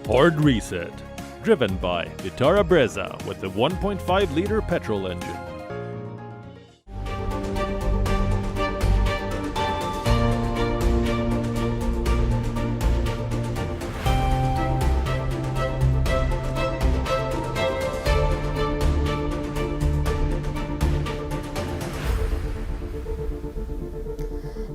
Hard Reset, driven by Vitara Brezza with a 1.5-liter petrol engine.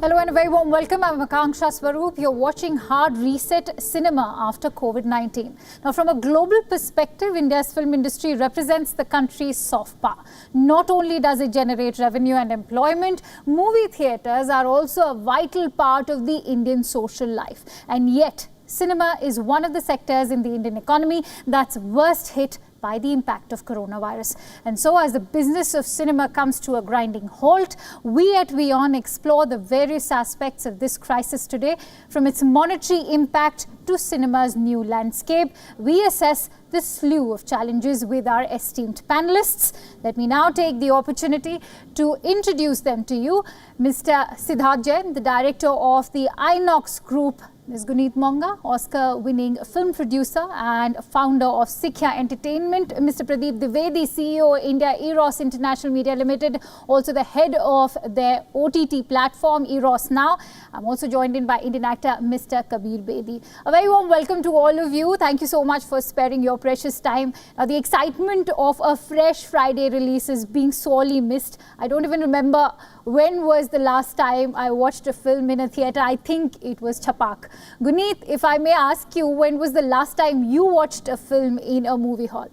Hello and a very warm welcome. I'm Akanksha Swaroop. You're watching Hard Reset Cinema after COVID-19. Now, from a global perspective, India's film industry represents the country's soft power. Not only does it generate revenue and employment, movie theatres are also a vital part of the Indian social life. And yet, cinema is one of the sectors in the Indian economy that's worst hit by the impact of coronavirus. And so as the business of cinema comes to a grinding halt, we at WION explore the various aspects of this crisis today. From its monetary impact to cinema's new landscape, we assess the slew of challenges with our esteemed panelists. Let me now take the opportunity to introduce them to you. Mr. Siddharth Jain, the director of the Inox Group. Ms. Guneet Monga, Oscar-winning film producer and founder of Sikhya Entertainment. Mr. Pradeep Dwivedi, CEO, India Eros International Media Limited, also the head of their OTT platform, Eros Now. I'm also joined in by Indian actor Mr. Kabir Bedi. A very warm welcome to all of you. Thank you so much for sparing your precious time. Now, the excitement of a fresh Friday release is being sorely missed. I don't even remember when was the last time I watched a film in a theatre. I think it was Chhapak. Guneet, if I may ask you, when was the last time you watched a film in a movie hall?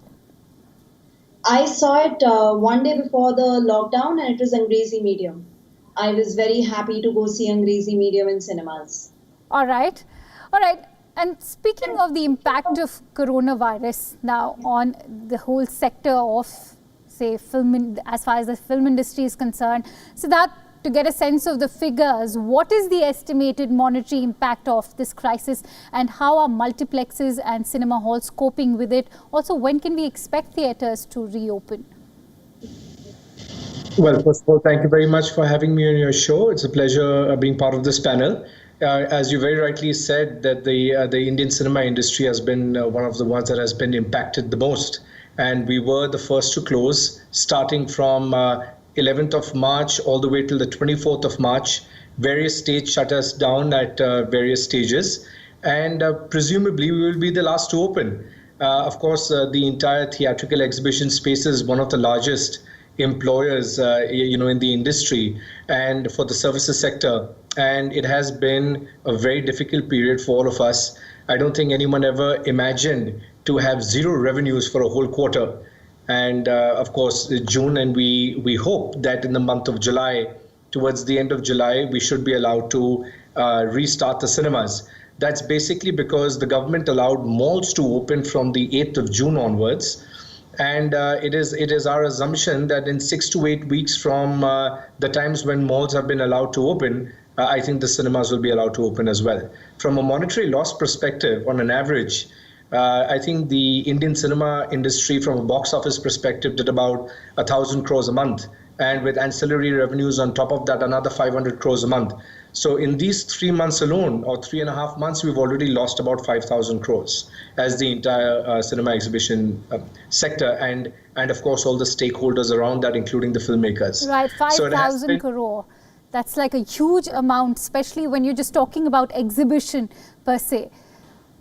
I saw it one day before the lockdown, and it was Angrezi Medium. I was very happy to go see Angrezi Medium in cinemas. All right. And speaking of the impact of coronavirus now on the whole sector of, say, film, as far as the film industry is concerned, so that to get a sense of the figures, what is the estimated monetary impact of this crisis and how are multiplexes and cinema halls coping with it? Also, when can we expect theatres to reopen? Well, first of all, thank you very much for having me on your show. It's a pleasure being part of this panel. As you very rightly said, that the Indian cinema industry has been one of the ones that has been impacted the most. And we were the first to close, starting from 11th of March all the way till the 24th of March. Various states shut us down at various stages. And presumably we will be the last to open. Of course, the entire theatrical exhibition space is one of the largest employers in the industry and for the services sector. And it has been a very difficult period for all of us. I don't think anyone ever imagined to have zero revenues for a whole quarter. And of course, June, and we hope that in the month of July, towards the end of July, we should be allowed to restart the cinemas. That's basically because the government allowed malls to open from the 8th of June onwards. And it is our assumption that in 6 to 8 weeks from the times when malls have been allowed to open, I think the cinemas will be allowed to open as well. From a monetary loss perspective, on an average, I think the Indian cinema industry from a box office perspective did about 1,000 crores a month. And with ancillary revenues on top of that, another 500 crores a month. So in these 3 months alone, or 3.5 months, we've already lost about 5,000 crores as the entire cinema exhibition sector. And of course, all the stakeholders around that, including the filmmakers. Right, 5,000 crore. That's like a huge amount, especially when you're just talking about exhibition per se.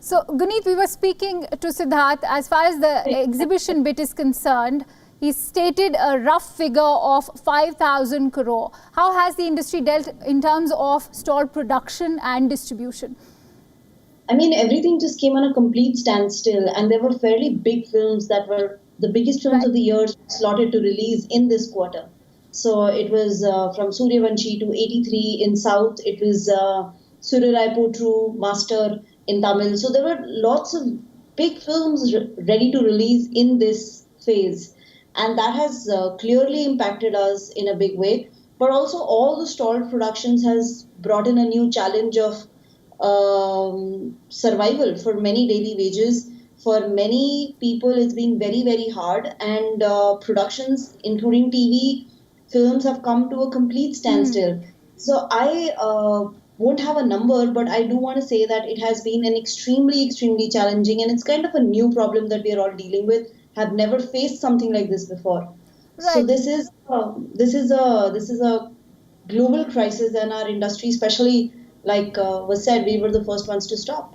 So, Guneet, we were speaking to Siddharth. As far as the exhibition bit is concerned, he stated a rough figure of 5,000 crore. How has the industry dealt in terms of stall production and distribution? I mean, everything just came on a complete standstill, and there were fairly big films that were the biggest films of the year slotted to release in this quarter. So it was from Suryavanshi to 83 in South. It was Surya Rai Potru, Master in Tamil. So there were lots of big films ready to release in this phase. And that has clearly impacted us in a big way. But also all the stalled productions has brought in a new challenge of survival for many daily wages. For many people, it's been very, very hard. And productions, including TV, films have come to a complete standstill. So I won't have a number, but I do want to say that it has been an extremely, extremely challenging, and it's kind of a new problem that we are all dealing with. Have never faced something like this before. Right. So this is a global crisis, and our industry, especially like was said, we were the first ones to stop.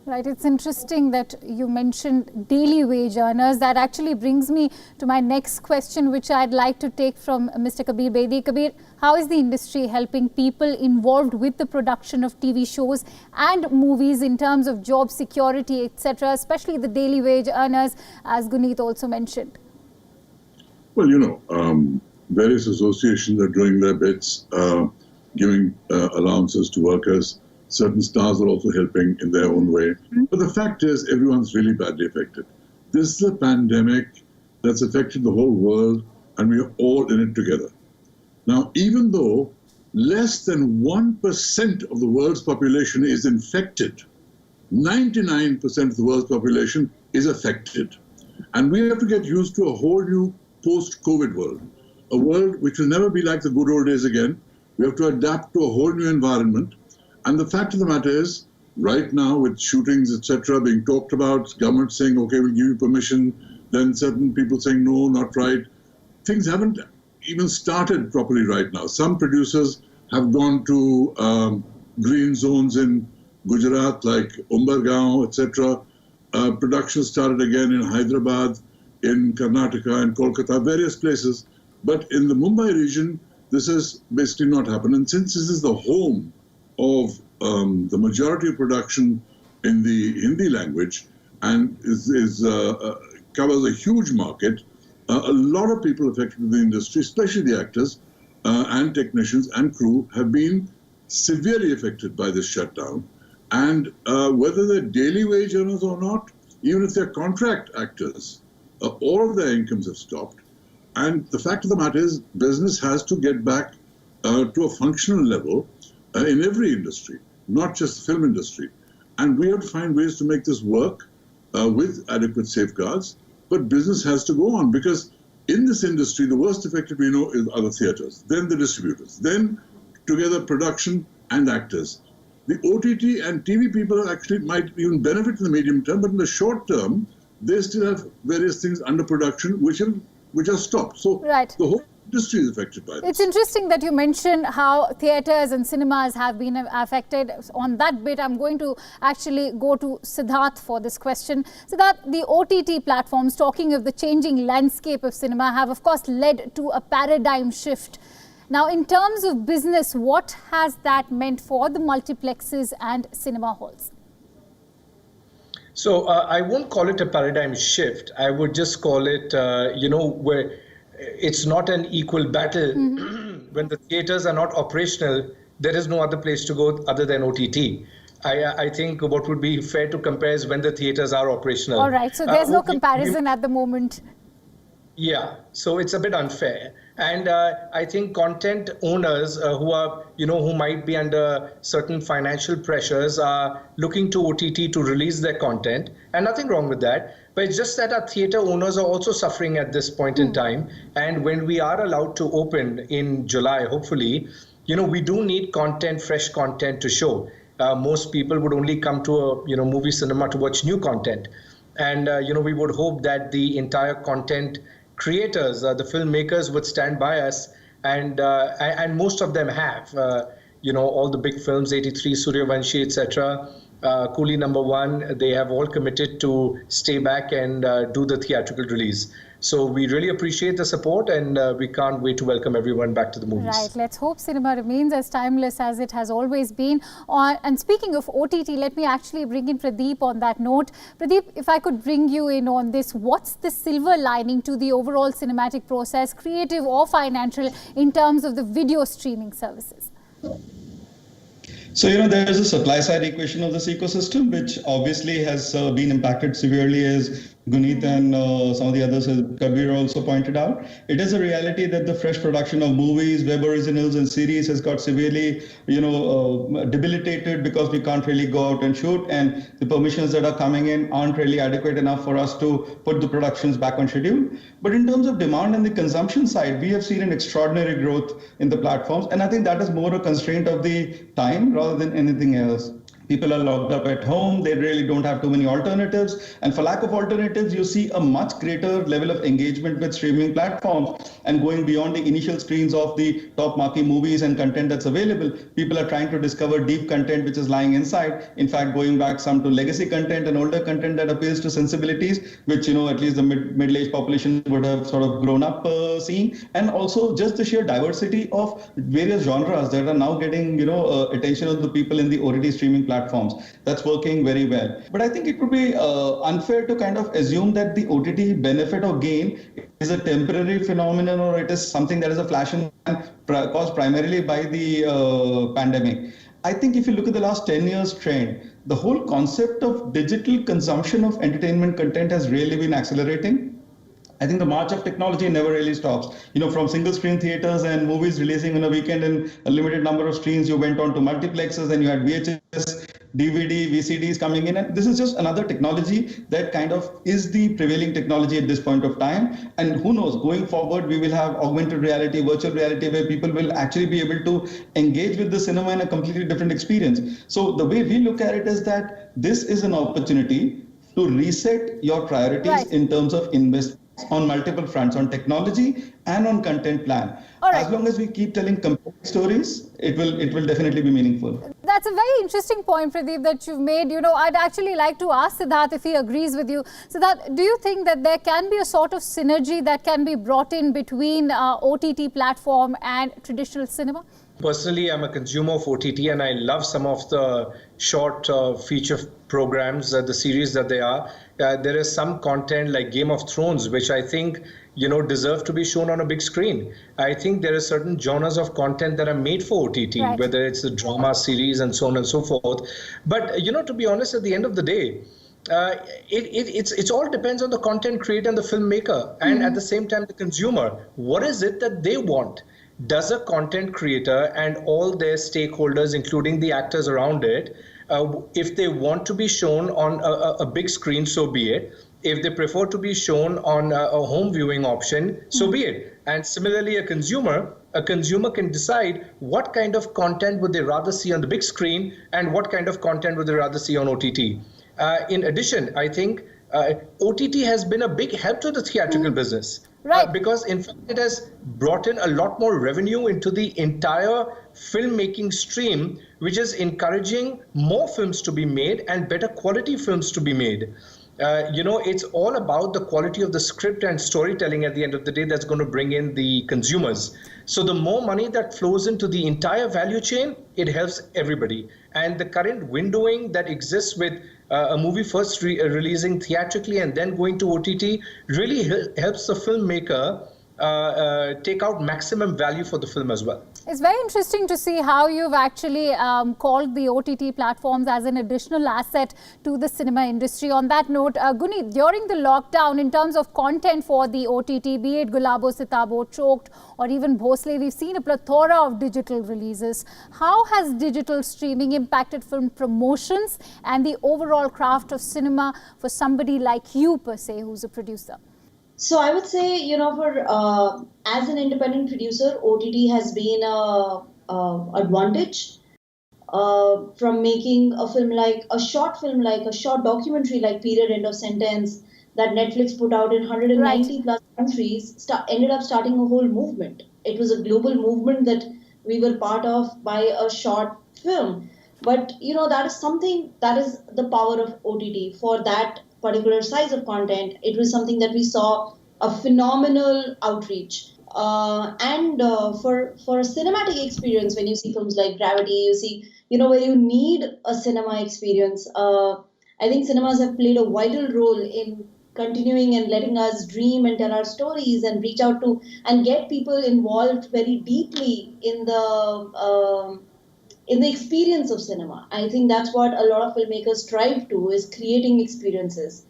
Right, it's interesting that you mentioned daily wage earners. That actually brings me to my next question, which I'd like to take from Mr. Kabir Bedi. Kabir, how is the industry helping people involved with the production of TV shows and movies in terms of job security, etc., especially the daily wage earners, as Guneet also mentioned? Well, various associations are doing their bits, giving allowances to workers. Certain stars are also helping in their own way. But the fact is, everyone's really badly affected. This is a pandemic that's affected the whole world, and we are all in it together. Now, even though less than 1% of the world's population is infected, 99% of the world's population is affected. And we have to get used to a whole new post-COVID world, a world which will never be like the good old days again. We have to adapt to a whole new environment. And the fact of the matter is, right now with shootings, etc., being talked about, government saying, okay, we'll give you permission, then certain people saying, no, not right. Things haven't even started properly right now. Some producers have gone to green zones in Gujarat, like Umbergaon, etc. Production started again in Hyderabad, in Karnataka, in Kolkata, various places. But in the Mumbai region, this has basically not happened. And since this is the home of the majority of production in the Hindi language and covers a huge market, a lot of people affected in the industry, especially the actors and technicians and crew, have been severely affected by this shutdown. And whether they're daily wage earners or not, even if they're contract actors, all of their incomes have stopped. And the fact of the matter is, business has to get back to a functional level in every industry, not just the film industry. And we have to find ways to make this work with adequate safeguards. But business has to go on, because in this industry, the worst affected we know are the theatres, then the distributors, then together production and actors. The OTT and TV people actually might even benefit in the medium term, but in the short term, they still have various things under production which are stopped. So right. The whole industry is affected by this. It's interesting that you mentioned how theatres and cinemas have been affected. On that bit, I'm going to actually go to Siddharth for this question. Siddharth, the OTT platforms, talking of the changing landscape of cinema, have of course led to a paradigm shift. Now, in terms of business, what has that meant for the multiplexes and cinema halls? So I won't call it a paradigm shift. I would just call it, where it's not an equal battle. When the theaters are not operational, there is no other place to go other than OTT. I think what would be fair to compare is when the theaters are operational. All right, so there's no comparison at the moment. Yeah, so it's a bit unfair. And I think content owners who might be under certain financial pressures are looking to OTT to release their content, and nothing wrong with that. But it's just that our theater owners are also suffering at this point in time. And when we are allowed to open in July, hopefully, we do need content, fresh content to show. Most people would only come to a movie cinema to watch new content. And we would hope that the entire content creators, the filmmakers, would stand by us, and most of them have. All the big films, 83, Suryavanshi, etc., Coolie #1, they have all committed to stay back and do the theatrical release. So we really appreciate the support, and we can't wait to welcome everyone back to the movies. Right, let's hope cinema remains as timeless as it has always been. And speaking of OTT, let me actually bring in Pradeep on that note. Pradeep, if I could bring you in on this, what's the silver lining to the overall cinematic process, creative or financial, in terms of the video streaming services? So, there is a supply side equation of this ecosystem, which obviously has been impacted severely as Guneet and some of the others, as Kabir also pointed out, it is a reality that the fresh production of movies, web originals, and series has got severely, debilitated because we can't really go out and shoot, and the permissions that are coming in aren't really adequate enough for us to put the productions back on schedule. But in terms of demand and the consumption side, we have seen an extraordinary growth in the platforms, and I think that is more a constraint of the time rather than anything else. People are locked up at home. They really don't have too many alternatives. And for lack of alternatives, you see a much greater level of engagement with streaming platforms. And going beyond the initial screens of the top marquee movies and content that's available, people are trying to discover deep content which is lying inside. In fact, going back some to legacy content and older content that appeals to sensibilities, which, at least the middle-aged population would have sort of grown up seeing. And also just the sheer diversity of various genres that are now getting, attention of the people in the OTT streaming platforms. That's working very well. But I think it would be unfair to kind of assume that the OTT benefit or gain is a temporary phenomenon, or it is something that is a flash in the pan caused primarily by the pandemic. I think if you look at the last 10 years trend, the whole concept of digital consumption of entertainment content has really been accelerating. I think the march of technology never really stops. From single screen theaters and movies releasing on a weekend in a limited number of screens, you went on to multiplexes, and you had VHS, DVD, VCDs coming in. And this is just another technology that kind of is the prevailing technology at this point of time. And who knows, going forward, we will have augmented reality, virtual reality, where people will actually be able to engage with the cinema in a completely different experience. So the way we look at it is that this is an opportunity to reset your priorities in terms of investment on multiple fronts, on technology and on content plan. As long as we keep telling compelling stories, it will definitely be meaningful. That's a very interesting point, Pradeep, that you've made. I'd actually like to ask Siddharth if he agrees with you. Siddharth, do you think that there can be a sort of synergy that can be brought in between OTT platform and traditional cinema? Personally, I'm a consumer of OTT, and I love some of the short feature programs, the series that they are. There is some content like Game of Thrones, which I think, deserve to be shown on a big screen. I think there are certain genres of content that are made for OTT, whether it's the drama series and so on and so forth. But, to be honest, at the end of the day, it all depends on the content creator and the filmmaker, and at the same time, the consumer. What is it that they want? Does a content creator and all their stakeholders, including the actors around it, if they want to be shown on a big screen, so be it. If they prefer to be shown on a home viewing option, so be it. And similarly, a consumer can decide what kind of content would they rather see on the big screen and what kind of content would they rather see on OTT. In addition, I think OTT has been a big help to the theatrical business. Because in fact it has brought in a lot more revenue into the entire filmmaking stream, which is encouraging more films to be made and better quality films to be made. It's all about the quality of the script and storytelling at the end of the day that's going to bring in the consumers. So the more money that flows into the entire value chain, it helps everybody. And the current windowing that exists with a movie first releasing theatrically and then going to OTT really helps the filmmaker take out maximum value for the film as well. It's very interesting to see how you've actually called the OTT platforms as an additional asset to the cinema industry. On that note, Guneet, during the lockdown, in terms of content for the OTT, be it Gulabo Sitabo, Choked, or even Bhosle, we've seen a plethora of digital releases. How has digital streaming impacted film promotions and the overall craft of cinema for somebody like you, per se, who's a producer? So I would say, as an independent producer, OTT has been a advantage from making a film like a short documentary like Period End of Sentence that Netflix put out in 190 plus countries, ended up starting a whole movement. It was a global movement that we were part of by a short film. But, that is something that is the power of OTT for that particular size of content. It was something that we saw a phenomenal outreach. And for a cinematic experience, when you see films like Gravity, you see, where you need a cinema experience. I think cinemas have played a vital role in continuing and letting us dream and tell our stories and reach out to and get people involved very deeply in the in the experience of cinema. I think that's what a lot of filmmakers strive to, is creating experiences.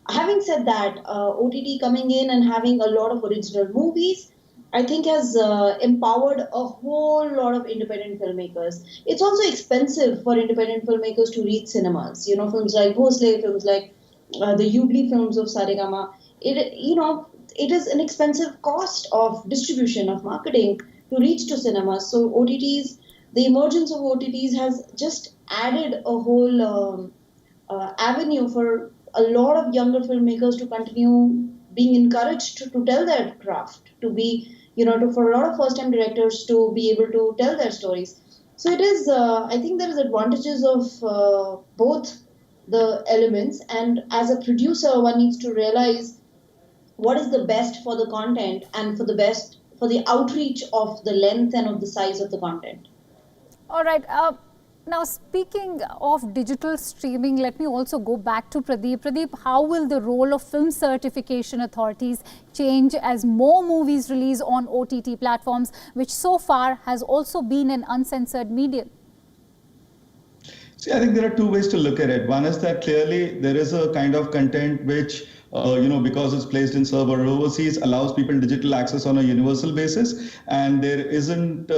Having said that, OTT coming in and having a lot of original movies, I think has empowered a whole lot of independent filmmakers. It's also expensive for independent filmmakers to reach cinemas. You know, films like Bhosle, films like the Yugli films of Saregama. It is an expensive cost of distribution, of marketing to reach to cinemas. So OTTs, the emergence of OTTs has just added a whole avenue for a lot of younger filmmakers to continue being encouraged to tell their craft, to be, for a lot of first-time directors to be able to tell their stories. So it is, I think there is advantages of both the elements, and as a producer, one needs to realize what is the best for the content and for the outreach of the length and of the size of the content. All right. Now, speaking of digital streaming, let me also go back to Pradeep. Pradeep, how will the role of film certification authorities change as more movies release on OTT platforms, which so far has also been an uncensored medium? See, I think there are two ways to look at it. One is that clearly there is a kind of content which because it's placed in server overseas, allows people digital access on a universal basis, and there isn't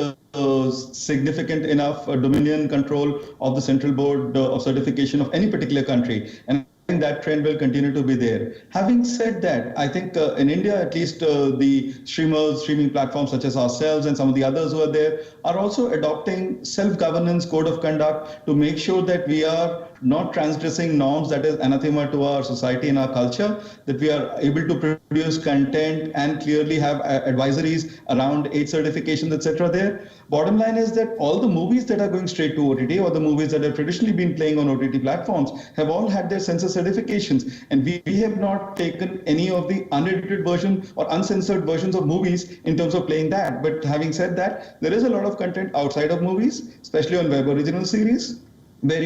significant enough dominion control of the central board of certification of any particular country. And I think that trend will continue to be there. Having said that, I think in India, at least the streaming platforms such as ourselves and some of the others who are there are also adopting self-governance code of conduct to make sure that we are not transgressing norms that is anathema to our society and our culture, that we are able to produce content and clearly have advisories around age certifications, etc. there. Bottom line is that all the movies that are going straight to OTT or the movies that have traditionally been playing on OTT platforms have all had their censor certifications. And we have not taken any of the unedited version or uncensored versions of movies in terms of playing that. But having said that, there is a lot of content outside of movies, especially on web original series, where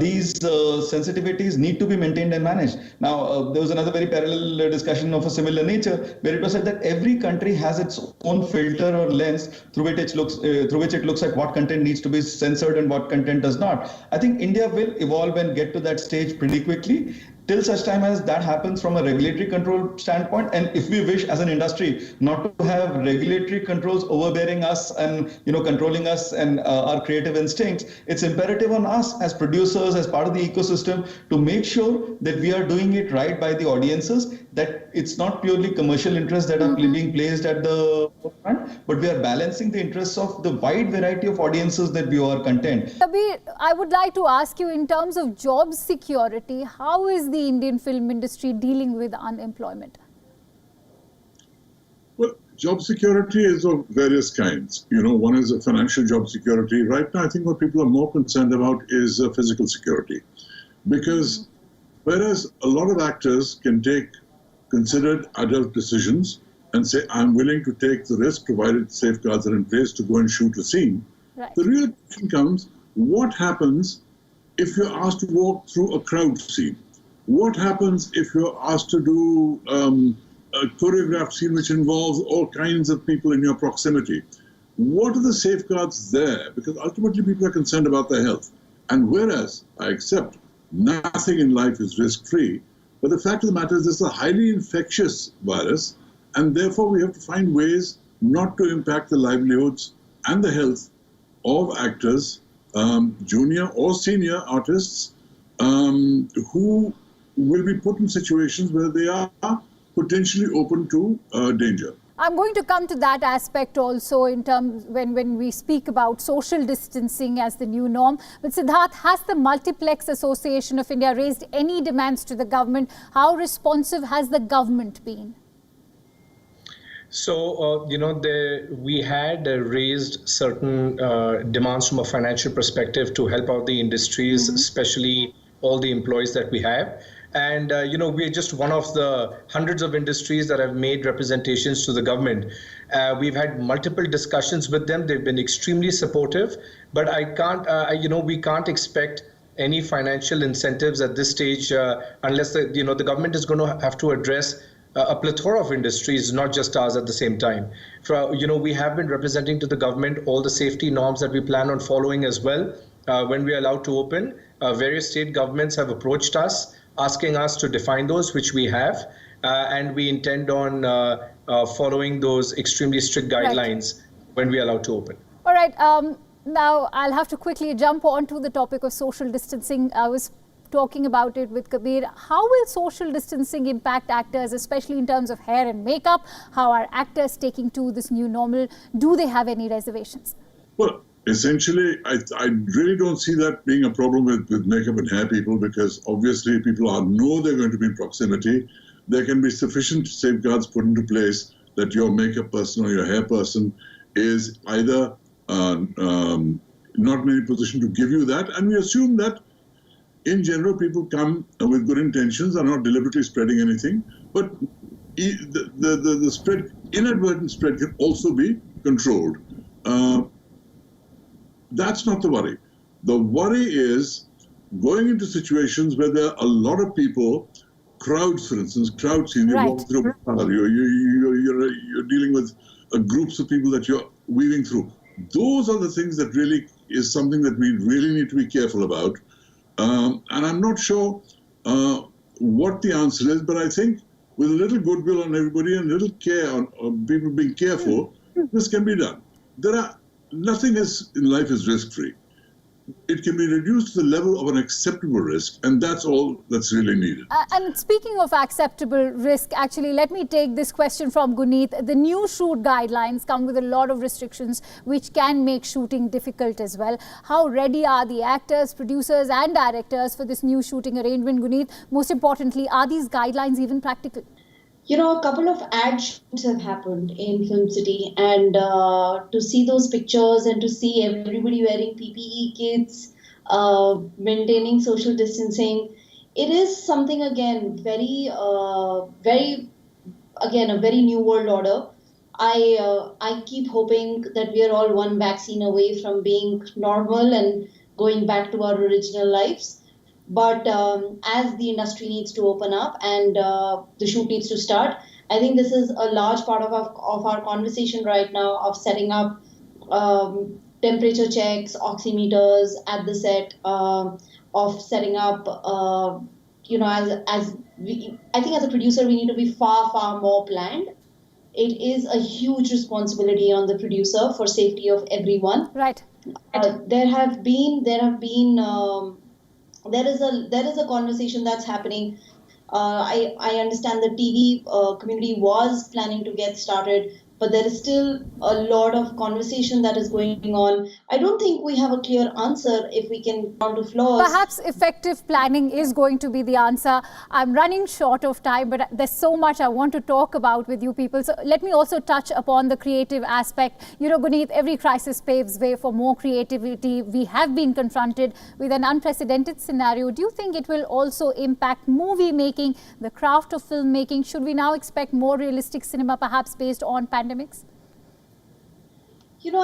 these sensitivities need to be maintained and managed. Now, there was another very parallel discussion of a similar nature, where it was said that every country has its own filter or lens through which it looks at what content needs to be censored and what content does not. I think India will evolve and get to that stage pretty quickly, till such time as that happens from a regulatory control standpoint. And if we wish as an industry not to have regulatory controls overbearing us and controlling us and our creative instincts, it's imperative on us as producers, as part of the ecosystem, to make sure that we are doing it right by the audiences, that it's not purely commercial interests that are being placed at the front, but we are balancing the interests of the wide variety of audiences that view our content. Kabir, I would like to ask you, in terms of job security, how is the Indian film industry dealing with unemployment? Well, job security is of various kinds. One is a financial job security. Right now, I think what people are more concerned about is physical security. Because whereas a lot of actors can take considered adult decisions and say, I'm willing to take the risk provided safeguards are in place to go and shoot a scene, right. The real question comes, what happens if you're asked to walk through a crowd scene? What happens if you're asked to do a choreographed scene which involves all kinds of people in your proximity? What are the safeguards there? Because ultimately people are concerned about their health. And whereas I accept nothing in life is risk-free, but the fact of the matter is this is a highly infectious virus, and therefore we have to find ways not to impact the livelihoods and the health of actors, junior or senior artists, who will be put in situations where they are potentially open to danger. I'm going to come to that aspect also in terms when we speak about social distancing as the new norm. But Siddharth, has the Multiplex Association of India raised any demands to the government? How responsive has the government been? So, we had raised certain demands from a financial perspective to help out the industries, especially all the employees that we have. And, we're just one of the hundreds of industries that have made representations to the government. We've had multiple discussions with them. They've been extremely supportive, but I can't, we can't expect any financial incentives at this stage unless the government is going to have to address a plethora of industries, not just ours at the same time. We have been representing to the government all the safety norms that we plan on following as well. When we are allowed to open, various state governments have approached us, asking us to define those, which we have, and we intend on following those extremely strict guidelines when we are allowed to open. All right. Now, I'll have to quickly jump on to the topic of social distancing. I was talking about it with Kabir. How will social distancing impact actors, especially in terms of hair and makeup? How are actors taking to this new normal? Do they have any reservations? Well, essentially, I really don't see that being a problem with makeup and hair people, because obviously people know they're going to be in proximity. There can be sufficient safeguards put into place that your makeup person or your hair person is either not in any position to give you that. And we assume that in general, people come with good intentions, are not deliberately spreading anything, but the spread, inadvertent spread, can also be controlled. That's not the worry. The worry is going into situations where there are a lot of people, crowds, for instance, crowd scene. You're walking through a car, you're dealing with groups of people that you're weaving through. Those are the things that really is something that we really need to be careful about. And I'm not sure what the answer is, but I think with a little goodwill on everybody and a little care on people being careful, this can be done. Nothing in life is risk-free. It can be reduced to the level of an acceptable risk, and that's all that's really needed. And speaking of acceptable risk, actually, let me take this question from Guneet. The new shoot guidelines come with a lot of restrictions, which can make shooting difficult as well. How ready are the actors, producers and directors for this new shooting arrangement, Guneet? Most importantly, are these guidelines even practical? A couple of ad shoots have happened in Film City, and to see those pictures and to see everybody wearing PPE kits, maintaining social distancing, it is something again a very new world order. I keep hoping that we are all one vaccine away from being normal and going back to our original lives. But as the industry needs to open up and the shoot needs to start, I think this is a large part of our conversation right now of setting up temperature checks, oximeters at the set, of setting up, I think as a producer, we need to be far, far more planned. It is a huge responsibility on the producer for safety of everyone. Right. There is a conversation that's happening. I understand the TV community was planning to get started, but there is still a lot of conversation that is going on. I don't think we have a clear answer if we can down to flaws. Perhaps effective planning is going to be the answer. I'm running short of time, but there's so much I want to talk about with you people. So let me also touch upon the creative aspect. Guneet, every crisis paves way for more creativity. We have been confronted with an unprecedented scenario. Do you think it will also impact movie making, the craft of filmmaking? Should we now expect more realistic cinema, perhaps based on pandemics? I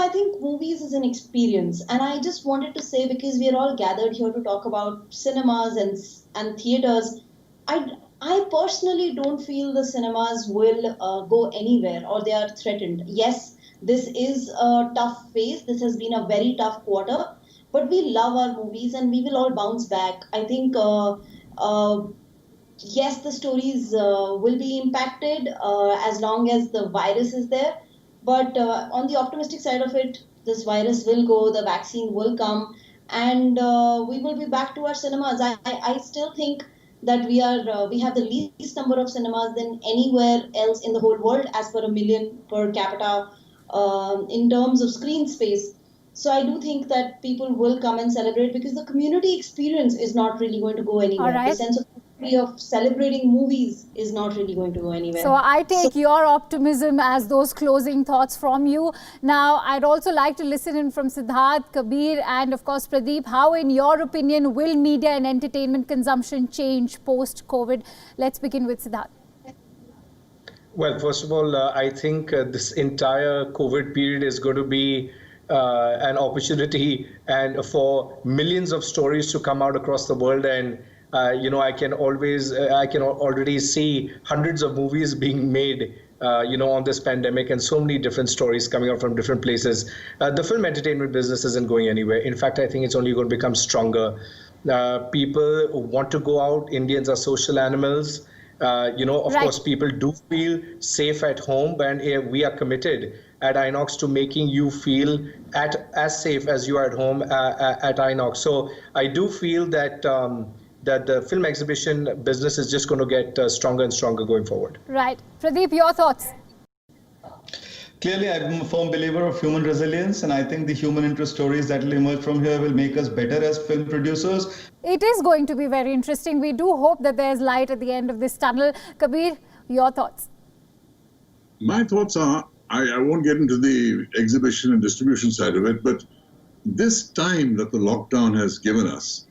think movies is an experience, and I just wanted to say, because we are all gathered here to talk about cinemas and theaters, I personally don't feel the cinemas will go anywhere or they are threatened. Yes, this is a tough phase. This has been a very tough quarter, but we love our movies and we will all bounce back. I think, yes, the stories will be impacted as long as the virus is there. But on the optimistic side of it, this virus will go, the vaccine will come, and we will be back to our cinemas. I still think that we have the least number of cinemas than anywhere else in the whole world as per 1 million per capita in terms of screen space. So I do think that people will come and celebrate, because the community experience is not really going to go anywhere. All right. The sense of celebrating movies is not really going to go anywhere. So I take your optimism as those closing thoughts from you. Now, I'd also like to listen in from Siddharth, Kabir, and of course Pradeep. How, in your opinion, will media and entertainment consumption change post-COVID? Let's begin with Siddharth. Well, first of all, I think this entire COVID period is going to be an opportunity and for millions of stories to come out across the world and I can already see hundreds of movies being made, on this pandemic, and so many different stories coming out from different places. The film entertainment business isn't going anywhere. In fact, I think it's only going to become stronger. People want to go out. Indians are social animals. Of course, people do feel safe at home, and we are committed at Inox to making you feel as safe as you are at home at Inox. So I do feel that that the film exhibition business is just going to get stronger and stronger going forward. Right. Pradeep, your thoughts? Clearly, I'm a firm believer of human resilience, and I think the human interest stories that will emerge from here will make us better as film producers. It is going to be very interesting. We do hope that there's light at the end of this tunnel. Kabir, your thoughts? My thoughts are, I won't get into the exhibition and distribution side of it, but this time that the lockdown has given us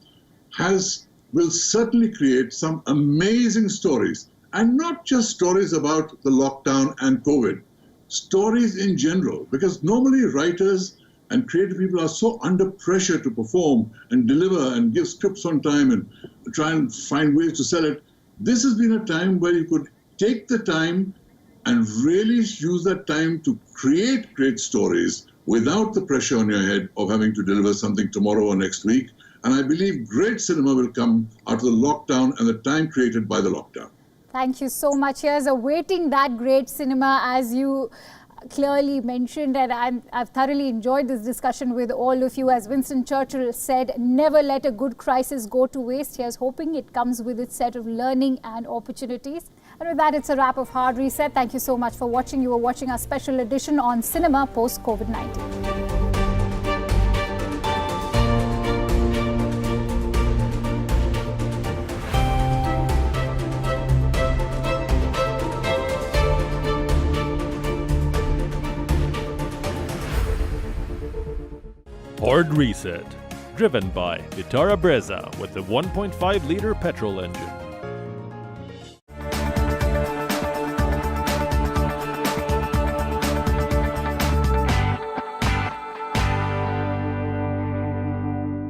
will certainly create some amazing stories, and not just stories about the lockdown and COVID, stories in general, because normally writers and creative people are so under pressure to perform and deliver and give scripts on time and try and find ways to sell it. This has been a time where you could take the time and really use that time to create great stories without the pressure on your head of having to deliver something tomorrow or next week. And I believe great cinema will come out of the lockdown and the time created by the lockdown. Thank you so much. Here's awaiting that great cinema, as you clearly mentioned, and I've thoroughly enjoyed this discussion with all of you. As Winston Churchill said, never let a good crisis go to waste. Here's hoping it comes with its set of learning and opportunities. And with that, it's a wrap of Hard Reset. Thank you so much for watching. You were watching our special edition on cinema post-COVID-19. Hard Reset, driven by Vitara Brezza with a 1.5-liter petrol engine.